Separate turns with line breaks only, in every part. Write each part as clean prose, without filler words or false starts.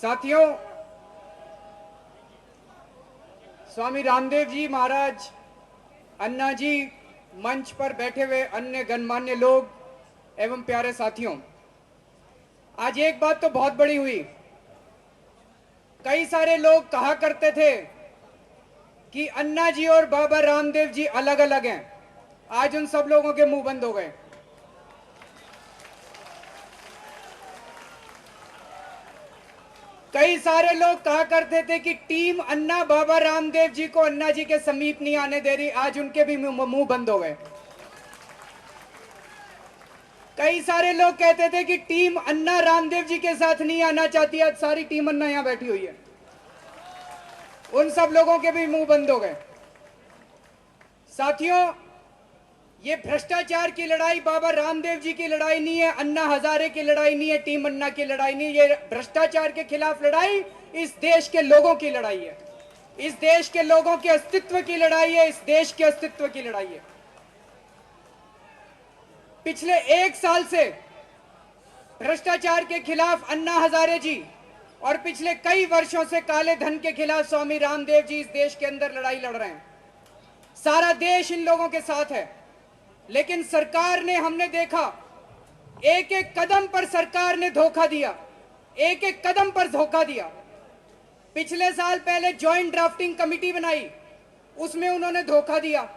साथियों, स्वामी रामदेव जी महाराज, अन्ना जी, मंच पर बैठे हुए अन्य गणमान्य लोग एवं प्यारे साथियों, आज एक बात तो बहुत बड़ी हुई। कई सारे लोग कहा करते थे कि अन्ना जी और बाबा रामदेव जी अलग अलग हैं। आज उन सब लोगों के मुंह बंद हो गए। कई सारे लोग कहा करते थे कि टीम अन्ना बाबा रामदेव जी को अन्ना जी के समीप नहीं आने दे रही। आज उनके भी मुंह बंद हो गए। कई सारे लोग कहते थे कि टीम अन्ना रामदेव जी के साथ नहीं आना चाहती। आज सारी टीम अन्ना यहां बैठी हुई है। उन सब लोगों के भी मुंह बंद हो गए। साथियों, ये भ्रष्टाचार की लड़ाई बाबा रामदेव जी की लड़ाई नहीं है, अन्ना हजारे की लड़ाई नहीं है, टीम अन्ना की लड़ाई नहीं है। ये भ्रष्टाचार के खिलाफ लड़ाई इस देश के लोगों की लड़ाई है। इस देश के लोगों के अस्तित्व की लड़ाई है। इस देश के अस्तित्व की लड़ाई है। पिछले 1 साल से भ्रष्टाचार के खिलाफ अन्ना हजारे जी और पिछले कई वर्षों से काले धन के खिलाफ स्वामी रामदेव जी इस देश के अंदर लड़ाई लड़ रहे हैं। सारा देश इन लोगों के साथ है। लेकिन सरकार ने, हमने देखा, एक एक कदम पर सरकार ने धोखा दिया। एक एक कदम पर धोखा दिया। पिछले साल पहले ज्वाइंट ड्राफ्टिंग कमेटी बनाई, उसमें उन्होंने धोखा दिया।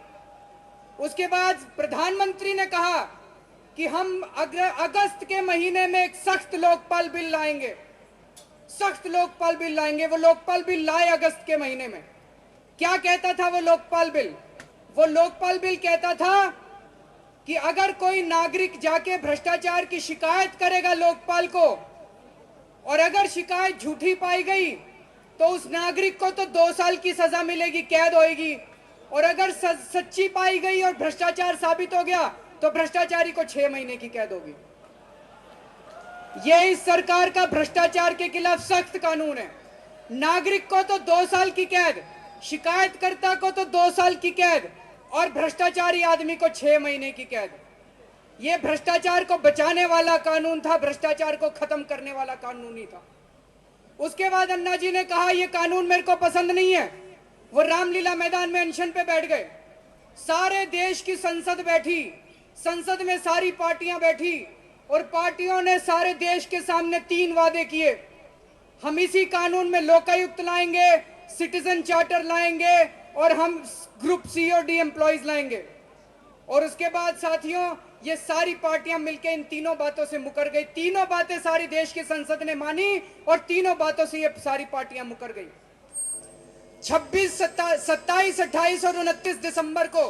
उसके बाद प्रधानमंत्री ने कहा कि हम अगस्त के महीने में एक सख्त लोकपाल बिल लाएंगे। सख्त लोकपाल बिल लाएंगे। वो लोकपाल बिल लाए अगस्त के महीने में। क्या कहता था वो लोकपाल बिल? वो लोकपाल बिल कहता था कि अगर कोई नागरिक जाके भ्रष्टाचार की शिकायत करेगा लोकपाल को, और अगर शिकायत झूठी पाई गई तो उस नागरिक को तो 2 साल की सजा मिलेगी, कैद होएगी। और अगर सच्ची पाई गई और भ्रष्टाचार साबित हो गया तो भ्रष्टाचारी को 6 महीने की कैद होगी। यह इस सरकार का भ्रष्टाचार के खिलाफ सख्त कानून है। नागरिक को तो 2 साल की कैद, शिकायतकर्ता को तो 2 साल की कैद, और भ्रष्टाचारी आदमी को 6 महीने की कैद। यह भ्रष्टाचार को बचाने वाला कानून था, भ्रष्टाचार को खत्म करने वाला कानून ही था। उसके बाद अन्ना जी ने कहा यह कानून मेरे को पसंद नहीं है। वो रामलीला मैदान में अनशन पे बैठ गए। सारे देश की संसद बैठी, संसद में सारी पार्टियां बैठी, और पार्टियों ने सारे देश के सामने 3 वादे किए। हम इसी कानून में लोकायुक्त लाएंगे, सिटीजन चार्टर लाएंगे, और हम ग्रुप सीओडी एम्प्लॉइज लाएंगे। और उसके बाद साथियों, ये सारी पार्टियां मिलकर इन 3 बातों से मुकर गई। 3 बातें सारी देश की संसद ने मानी और 3 बातों से ये सारी पार्टियां मुकर गई। 26, 27, 28 और 29 दिसंबर को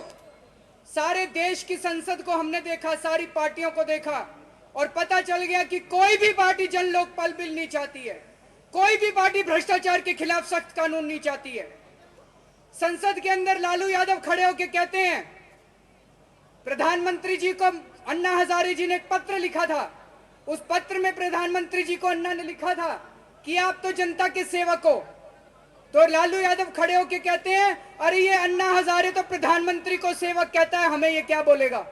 सारे देश की संसद को हमने देखा, सारी पार्टियों को देखा, और पता चल गया कि कोई भी पार्टी जन लोकपाल बिल नहीं चाहती है। कोई भी पार्टी भ्रष्टाचार के खिलाफ सख्त कानून नहीं चाहती है। संसद के अंदर लालू यादव खड़े होकर कहते हैं, प्रधानमंत्री जी को अन्ना हजारे जी ने एक पत्र लिखा था। उस पत्र में प्रधानमंत्री जी को अन्ना ने लिखा था कि आप तो जनता के सेवक हो। तो लालू यादव खड़े होकर कहते हैं, अरे ये अन्ना हजारे तो प्रधानमंत्री को सेवक कहता है, हमें ये क्या बोलेगा।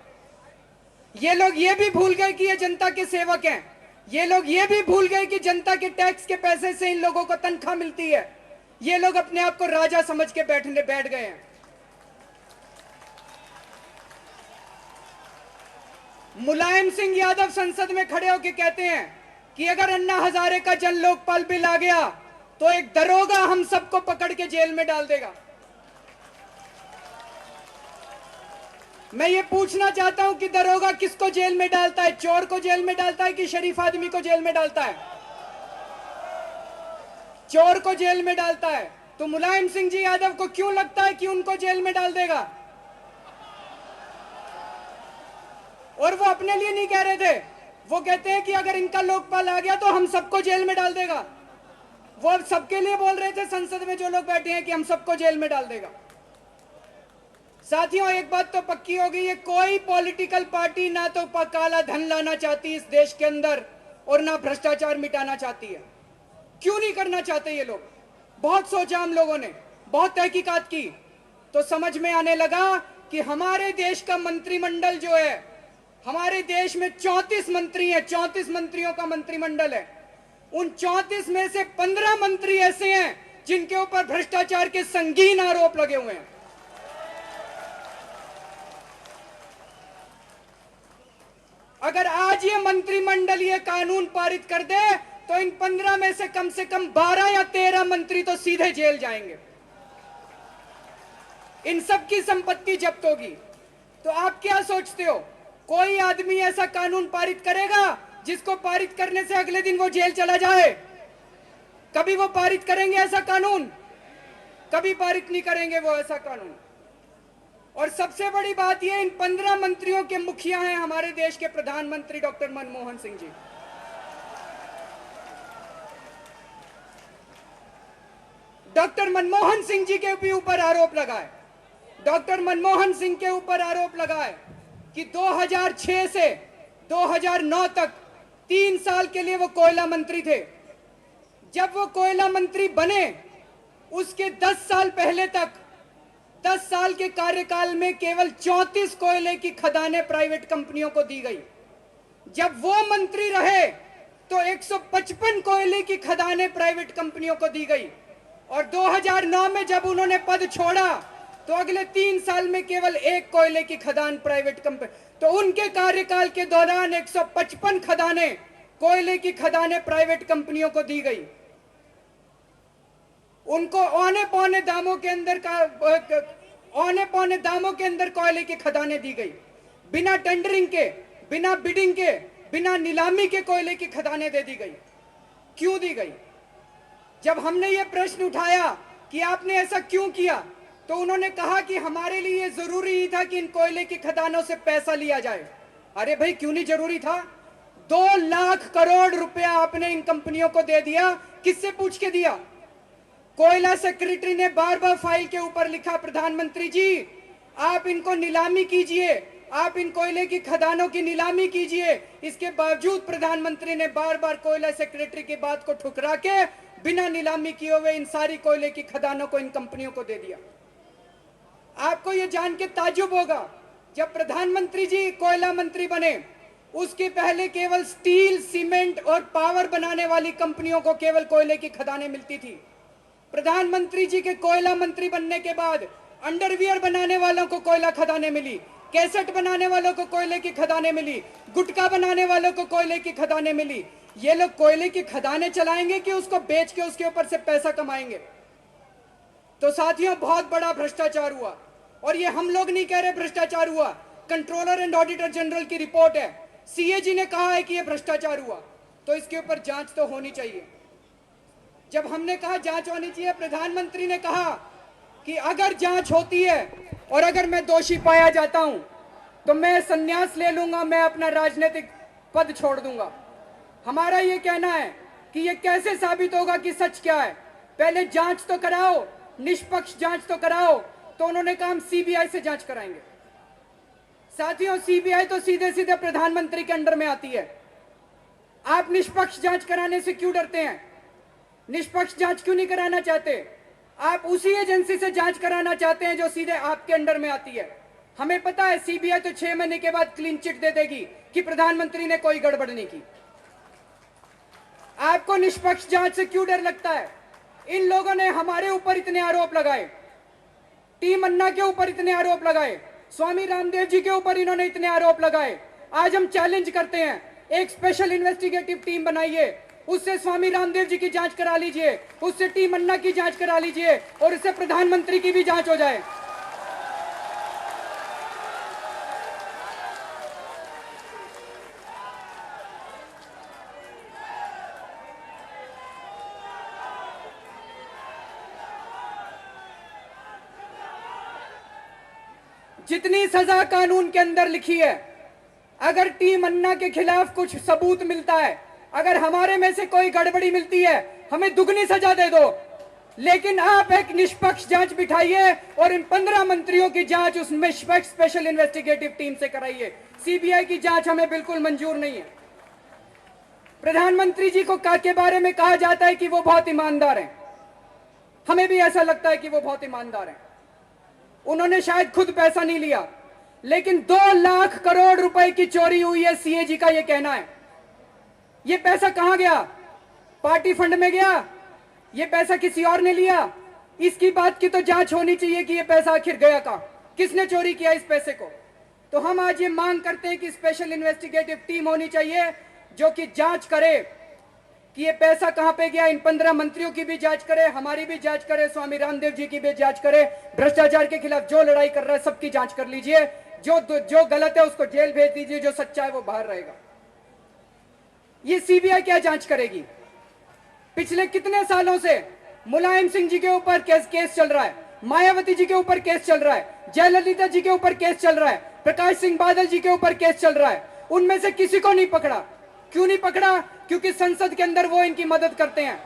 ये लोग ये भी भूल गए कि ये जनता के सेवक हैं। ये लोग ये भी भूल गए कि जनता के टैक्स के पैसे से इन लोगों को तनख्वाह मिलती है। ये लोग अपने आप को राजा समझ के बैठ गए हैं। मुलायम सिंह यादव संसद में खड़े होकर कहते हैं कि अगर अन्ना हजारे का जन लोकपाल बिल आ गया तो एक दरोगा हम सबको पकड़ के जेल में डाल देगा। मैं ये पूछना चाहता हूं कि दरोगा किसको जेल में डालता है? चोर को जेल में डालता है कि शरीफ आदमी को जेल में डालता है? चोर को जेल में डालता है। तो मुलायम सिंह जी यादव को क्यों लगता है कि उनको जेल में डाल देगा? और वो अपने लिए नहीं कह रहे थे, वो कहते हैं कि अगर इनका लोकपाल आ गया तो हम सबको जेल में डाल देगा। वो सबके लिए बोल रहे थे संसद में जो लोग बैठे हैं कि हम सबको जेल में डाल देगा। साथियों, एक बात तो पक्की हो गई है, कोई पॉलिटिकल पार्टी ना तो काला धन लाना चाहती इस देश के अंदर और ना भ्रष्टाचार मिटाना चाहती है। क्यों नहीं करना चाहते ये लोग? बहुत सोचा हम लोगों ने, बहुत तहकीकात की, तो समझ में आने लगा कि हमारे देश का मंत्रिमंडल जो है, हमारे देश में 34 मंत्री हैं, 34 मंत्रियों का मंत्रिमंडल है। उन 34 में से 15 मंत्री ऐसे हैं जिनके ऊपर भ्रष्टाचार के संगीन आरोप लगे हुए हैं। अगर आज ये मंत्रिमंडल ये कानून पारित कर दे तो इन 15 में से कम 12 या 13 मंत्री तो सीधे जेल जाएंगे, इन सब की संपत्ति जब्त होगी। तो आप क्या सोचते हो, कोई आदमी ऐसा कानून पारित करेगा जिसको पारित करने से अगले दिन वो जेल चला जाए? कभी वो पारित करेंगे ऐसा कानून? कभी पारित नहीं करेंगे वो ऐसा कानून। और सबसे बड़ी बात ये, इन 15 मंत्रियों के मुखिया हैं हमारे देश के प्रधानमंत्री डॉक्टर मनमोहन सिंह जी। डॉक्टर मनमोहन सिंह जी के भी ऊपर आरोप लगा है, डॉक्टर मनमोहन सिंह के ऊपर आरोप लगा है कि 2006 से 2009 तक 3 साल के लिए वो कोयला मंत्री थे। जब वो कोयला मंत्री बने उसके 10 साल पहले तक 10 साल के कार्यकाल में केवल 34 कोयले की खदानें प्राइवेट कंपनियों को दी गई। जब वो मंत्री रहे तो 155 कोयले की खदानें प्राइवेट कंपनियों को दी गई। और 2009 में जब उन्होंने पद छोड़ा तो अगले 3 साल में केवल 1 कोयले की खदान प्राइवेट कंपनी। तो उनके कार्यकाल के दौरान 155 खदानें, कोयले की खदानें प्राइवेट कंपनियों को दी गई। उनको औने पौने दामों के अंदर कोयले की खदानें दी गई। बिना टेंडरिंग के, बिना बिडिंग के, बिना नीलामी के कोयले की खदानें दे दी गई। क्यों दी गई? जब हमने ये प्रश्न उठाया कि आपने ऐसा क्यों किया, तो उन्होंने कहा कि हमारे लिए ये जरूरी ही था कि इन कोयले की खदानों से पैसा लिया जाए। अरे भाई, क्यों नहीं जरूरी था? 2 लाख करोड़ रुपया आपने इन कंपनियों को दे दिया। किससे पूछ के दिया? कोयला सेक्रेटरी ने बार बार फाइल के ऊपर लिखा, प्रधानमंत्री जी आप इनको नीलामी कीजिए, आप इन कोयले की खदानों की नीलामी कीजिए। इसके बावजूद प्रधानमंत्री ने बार बार कोयला सेक्रेटरी की बात को ठुकरा के बिना नीलामी किए हुए इन सारी कोयले की खदानों को इन कंपनियों को दे दिया। आपको यह जान के ताज्जुब होगा, जब प्रधानमंत्री जी कोयला मंत्री बने उसके पहले केवल स्टील, सीमेंट और पावर बनाने वाली कंपनियों को केवल कोयले की खदानें मिलती थी। प्रधानमंत्री जी के कोयला मंत्री बनने के बाद अंडरवियर बनाने वालों को कोयला खदानें मिली, कैसेट बनाने वालों को कोयले की खदानें मिली, गुटखा बनाने वालों को कोयले की खदानें मिली। ये लोग कोयले की खदानें चलाएंगे कि उसको बेच के उसके ऊपर से पैसा कमाएंगे? तो साथियों, बहुत बड़ा भ्रष्टाचार हुआ। और ये हम लोग नहीं कह रहे भ्रष्टाचार हुआ, कंट्रोलर एंड ऑडिटर जनरल की रिपोर्ट है। सीएजी ने कहा है कि ये भ्रष्टाचार हुआ, तो इसके ऊपर जांच तो होनी चाहिए। जब हमने कहा जांच होनी चाहिए, प्रधानमंत्री ने कहा कि अगर जांच होती है और अगर मैं दोषी पाया जाता हूं तो मैं संन्यास ले लूंगा, मैं अपना राजनीतिक पद छोड़ दूंगा। हमारा ये कहना है कि ये कैसे साबित होगा कि सच क्या है? पहले जांच तो कराओ, निष्पक्ष जांच तो कराओ। तो उन्होंने कहा हम सीबीआई से जांच कराएंगे। साथियों, सीबीआई तो सीधे सीधे प्रधानमंत्री के अंडर में आती है। आप निष्पक्ष जांच कराने से क्यों डरते हैं? निष्पक्ष जांच क्यों नहीं कराना चाहते? आप उसी एजेंसी से जांच कराना चाहते हैं जो सीधे आपके अंडर में आती है। हमें पता है सीबीआई तो 6 महीने के बाद क्लीन चिट दे देगी कि प्रधानमंत्री ने कोई गड़बड़ नहीं की। आपको निष्पक्ष जांच से क्यों डर लगता है? इन लोगों ने हमारे ऊपर इतने आरोप लगाए, टीम अन्ना के ऊपर इतने आरोप लगाए, स्वामी रामदेव जी के ऊपर इन्होंने इतने आरोप लगाए। आज हम चैलेंज करते हैं, एक स्पेशल इन्वेस्टिगेटिव टीम बनाइए, उससे स्वामी रामदेव जी की जांच करा लीजिए, उससे टीम अन्ना की जांच करा लीजिए और इससे प्रधानमंत्री की भी जांच हो जाए। जितनी सजा कानून के अंदर लिखी है, अगर टीम अन्ना के खिलाफ कुछ सबूत मिलता है, अगर हमारे में से कोई गड़बड़ी मिलती है, हमें दुगनी सजा दे दो। लेकिन आप एक निष्पक्ष जांच बिठाइए और इन 15 मंत्रियों की जांच उस निष्पक्ष स्पेशल इन्वेस्टिगेटिव टीम से कराइए। सीबीआई की जांच हमें बिल्कुल मंजूर नहीं है। प्रधानमंत्री जी को के बारे में कहा जाता है कि वो बहुत ईमानदार हैं। हमें भी ऐसा लगता है कि वो बहुत ईमानदार हैं। उन्होंने शायद खुद पैसा नहीं लिया, लेकिन 2 लाख करोड़ रुपए की चोरी हुई है, सीएजी का ये कहना है। ये पैसा कहां गया? पार्टी फंड में गया, ये पैसा किसी और ने लिया? इसकी बात की तो जांच होनी चाहिए कि ये पैसा आखिर गया कहां, किसने चोरी किया इस पैसे को। तो हम आज ये मांग करते हैं कि स्पेशल इन्वेस्टिगेटिव टीम होनी चाहिए जो कि जांच करे कि ये पैसा कहां पे गया। इन 15 मंत्रियों की भी जांच करे, हमारी भी जांच करे, स्वामी रामदेव जी की भी जांच करे, भ्रष्टाचार के खिलाफ जो लड़ाई कर रहा है सबकी जांच कर लीजिए। जो गलत है उसको जेल भेज दीजिए, जो सच्चा है वो बाहर रहेगा। ये सीबीआई क्या जांच करेगी? पिछले कितने सालों से मुलायम सिंह जी के ऊपर केस चल रहा है, मायावती जी के ऊपर केस चल रहा है, जयललिता जी के ऊपर केस चल रहा है, प्रकाश सिंह बादल जी के ऊपर केस चल रहा है। उनमें से किसी को नहीं पकड़ा। क्यों नहीं पकड़ा? क्योंकि संसद के अंदर वो इनकी मदद करते हैं।